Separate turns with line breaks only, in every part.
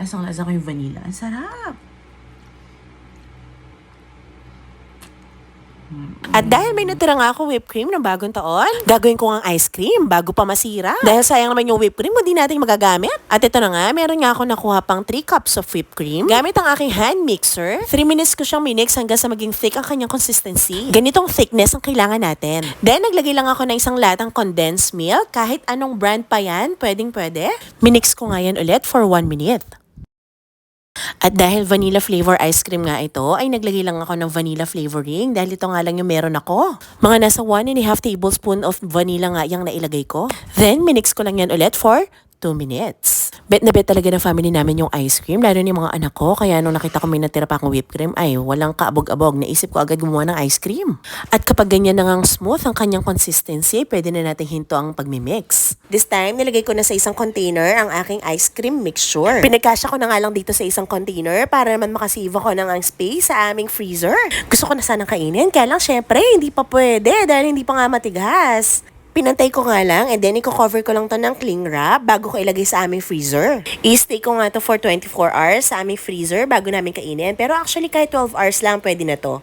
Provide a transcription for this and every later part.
Lasang-lasa ko yung vanilla. Ang sarap!
At dahil may natira nga ako whipped cream ng bagong taon, gagawin ko ang ice cream bago pa masira. Dahil sayang naman yung whipped cream, hindi natin magagamit. At ito na nga, meron nga ako nakuha pang 3 cups of whipped cream. Gamit ang aking hand mixer, 3 minutes ko siyang minix hanggang sa maging thick ang kanyang consistency. Ganitong thickness ang kailangan natin. Then, naglagay lang ako ng isang latang condensed milk. Kahit anong brand pa yan, pwede. Minix ko nga yan ulit for 1 minute. At dahil vanilla flavor ice cream nga ito, ay naglagay lang ako ng vanilla flavoring dahil ito nga lang yung meron ako. Mga nasa 1.5 tablespoon of vanilla nga yung nailagay ko. Then, minix ko lang yan ulit for 2 minutes. Bet na bet talaga ng family namin yung ice cream, lalo ni mga anak ko. Kaya nung nakita ko may natira pa akong whipped cream, ay walang kaabog-abog. Naisip ko agad gumawa ng ice cream. At kapag ganyan na ngang smooth ang kanyang consistency, pwede na natin hinto ang pagmimix. This time, nilagay ko na sa isang container ang aking ice cream mixture. Pinagkasya ko na nga lang dito sa isang container para naman makasave ako ng space sa aming freezer. Gusto ko na sanang kainin, kaya lang syempre hindi pa pwede dahil hindi pa nga matigas. Pinantay ko nga lang and then i-cover ko lang to ng cling wrap bago ko ilagay sa aming freezer. I-stay ko nga to for 24 hours sa aming freezer bago namin kainin. Pero actually kahit 12 hours lang pwede na to.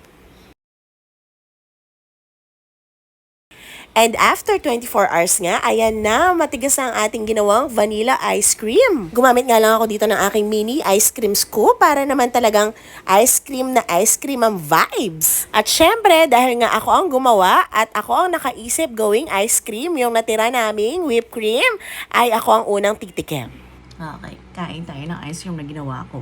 And after 24 hours nga, ayan na, matigas ang ating ginawang vanilla ice cream. Gumamit nga lang ako dito ng aking mini ice cream scoop para naman talagang ice cream ang vibes. At syempre, dahil nga ako ang gumawa at ako ang nakaisip gawing ice cream, yung natira naming whipped cream, ay ako ang unang titikim.
Okay, kain tayo ng ice cream na ginawa ko.